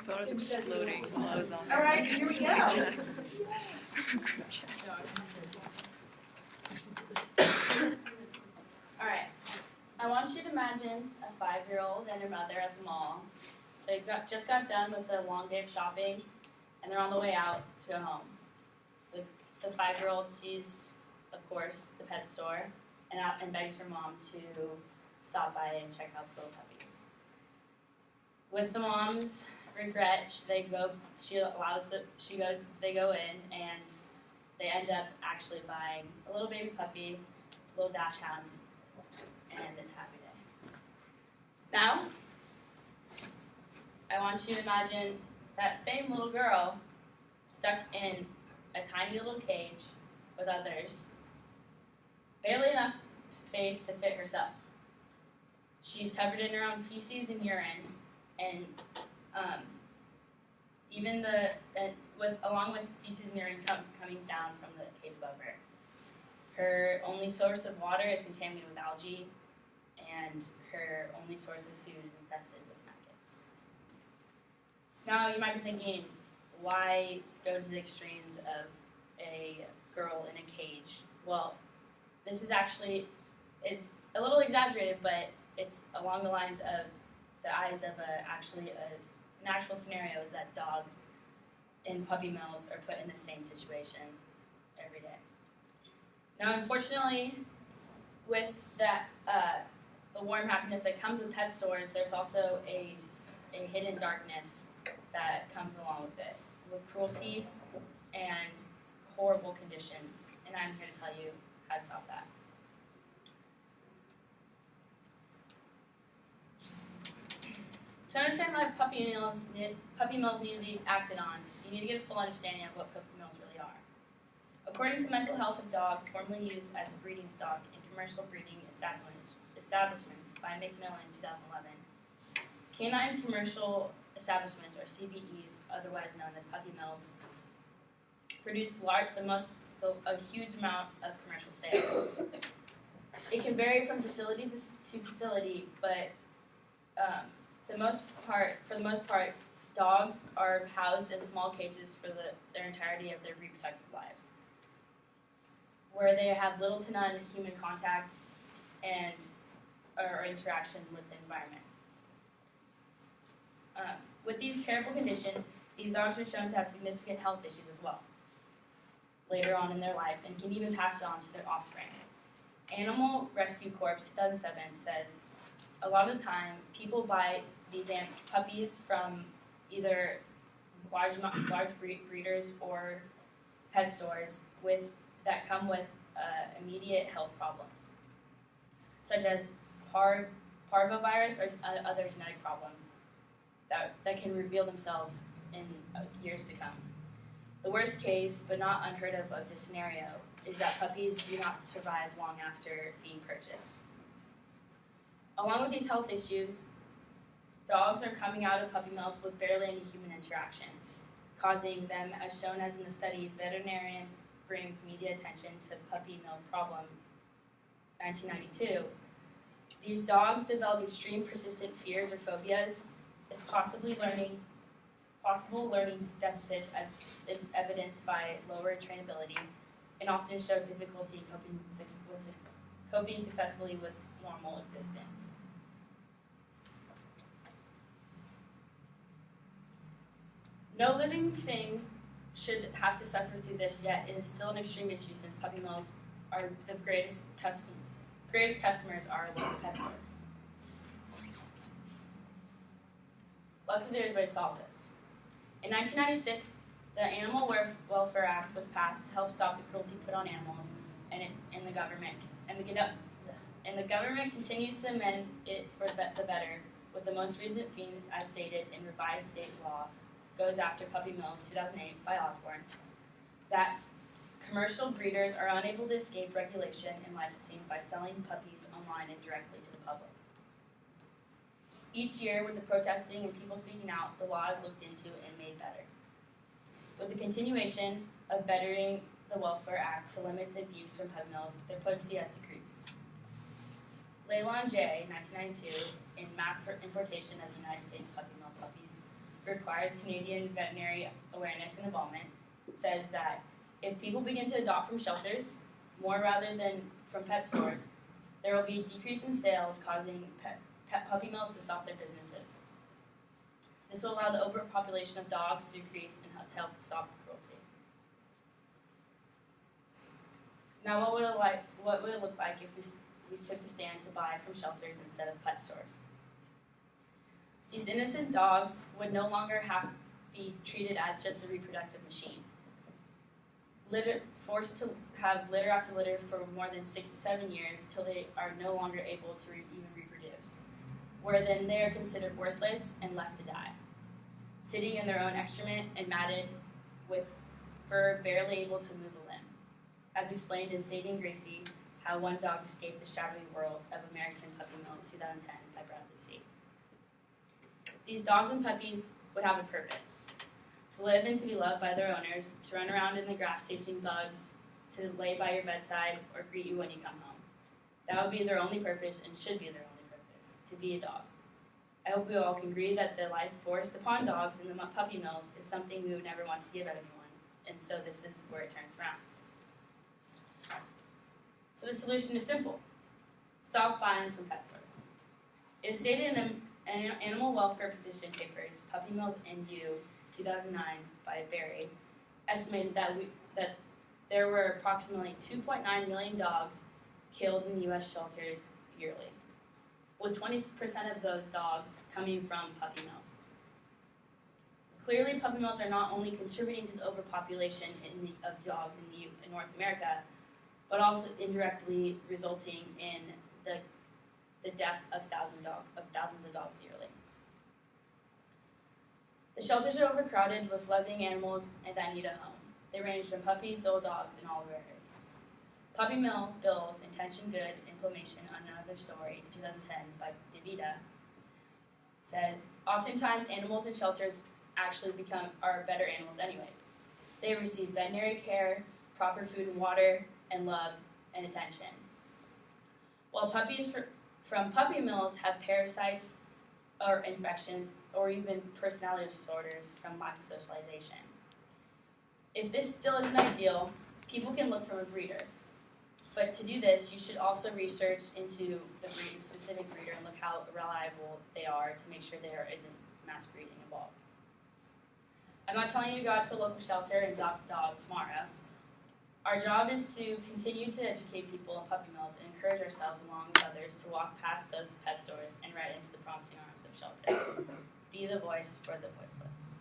phone was exploding while I was on. All right, here we go. All right. I want you to imagine a 5-year-old and her mother at the mall. They just got done with a long day of shopping, and they're on the way out to go home. The 5-year-old sees, of course, the pet store and begs her mom to stop by and check out the little puppies. With the mom's regret, they go in, and they end up actually buying a little baby puppy, a little dachshund, and it's a happy day. Now, I want you to imagine that same little girl stuck in a tiny little cage with others, barely enough space to fit herself. She's covered in her own feces and urine, and along with feces and urine coming down from the cage above her. Her only source of water is contaminated with algae, and her only source of food is infested with maggots. Now you might be thinking, why go to the extremes of a girl in a cage? Well, this is actually, it's a little exaggerated, but it's along the lines of the eyes of an actual scenario is that dogs in puppy mills are put in the same situation every day. Now, unfortunately, with that, the warm happiness that comes with pet stores, there's also a hidden darkness that comes along with it, with cruelty and horrible conditions, and I'm here to tell you how to stop that. To understand why puppy mills need to be acted on, you need to get a full understanding of what puppy mills really are. According to Mental Health of Dogs, formerly used as a breeding stock in commercial breeding establishments by McMillan in 2011, canine commercial establishments, or CVEs, otherwise known as puppy mills, produce a huge amount of commercial sales. It can vary from facility to facility, but for the most part, dogs are housed in small cages for their entirety of their reproductive lives, where they have little to none human contact or interaction with the environment. With these terrible conditions, these dogs are shown to have significant health issues as well later on in their life, and can even pass it on to their offspring. Animal Rescue Corps 2007 says a lot of the time people buy these puppies from either large breeders or pet stores that come with immediate health problems, such as parvovirus or other genetic problems that can reveal themselves in years to come. The worst case, but not unheard of this scenario, is that puppies do not survive long after being purchased. Along with these health issues, dogs are coming out of puppy mills with barely any human interaction, causing them, as shown as in the study, Veterinarian Brings Media Attention to Puppy Mill Problem, 1992. These dogs develop extreme persistent fears or phobias, possible learning deficits as evidenced by lower trainability, and often show difficulty coping successfully with normal existence. No living thing should have to suffer through this, yet it is still an extreme issue since puppy mills are the greatest customers are local pet stores. Luckily, there's a way to solve this. In 1996, the Animal Welfare Act was passed to help stop the cruelty put on animals, and the government continues to amend it for the better, with the most recent themes as stated in revised state law Goes After Puppy Mills 2008 by Osborne, that commercial breeders are unable to escape regulation and licensing by selling puppies online and directly to the public. Each year, with the protesting and people speaking out, the law is looked into and made better. With the continuation of bettering the Welfare Act to limit the abuse from puppy mills, their potency has decreased. Leland J., 1992, in mass importation of the United States puppy mill puppies, requires Canadian veterinary awareness and involvement, says that if people begin to adopt from shelters more rather than from pet stores, there will be a decrease in sales, causing pet puppy mills to stop their businesses. This will allow the overpopulation of dogs to decrease and help stop the cruelty. Now, what would it look like if we took the stand to buy from shelters instead of pet stores? These innocent dogs would no longer have to be treated as just a reproductive machine. Forced to have litter after litter for more than 6 to 7 years till they are no longer able to even reproduce, where then they are considered worthless and left to die, sitting in their own excrement and matted with fur, barely able to move a limb, as explained in Saving Gracie, How One Dog Escaped the Shadowy World of American Puppy Mills, 2010, by Bradley C. These dogs and puppies would have a purpose: to live and to be loved by their owners, to run around in the grass chasing bugs, to lay by your bedside, or greet you when you come home. That would be their only purpose and should be their only purpose, to be a dog. I hope we all can agree that the life forced upon dogs in the puppy mills is something we would never want to give at anyone, and so this is where it turns around. So the solution is simple: stop buying from pet stores. It is stated in an animal welfare position papers, Puppy Mills in U, 2009, by Barry, estimated that there were approximately 2.9 million dogs killed in U.S. shelters yearly, with 20% of those dogs coming from puppy mills. Clearly, puppy mills are not only contributing to the overpopulation of dogs in North America, but also indirectly resulting in the death of thousands of dogs yearly. The shelters are overcrowded with loving animals that need a home. They range from puppies to old dogs in all varieties. Puppy Mill Bill's Intention Good Implementation on Another Story, 2010, by DeVita, says, oftentimes animals in shelters actually are better animals anyways. They receive veterinary care, proper food and water, and love and attention. While puppies from puppy mills have parasites or infections or even personality disorders from lack of socialization. If this still isn't ideal, people can look for a breeder. But to do this, you should also research into the specific breeder and look how reliable they are to make sure there isn't mass breeding involved. I'm not telling you to go out to a local shelter and adopt a dog tomorrow. Our job is to continue to educate people in puppy mills and encourage ourselves along with others to walk past those pet stores and right into the promising arms of shelter. Be the voice for the voiceless.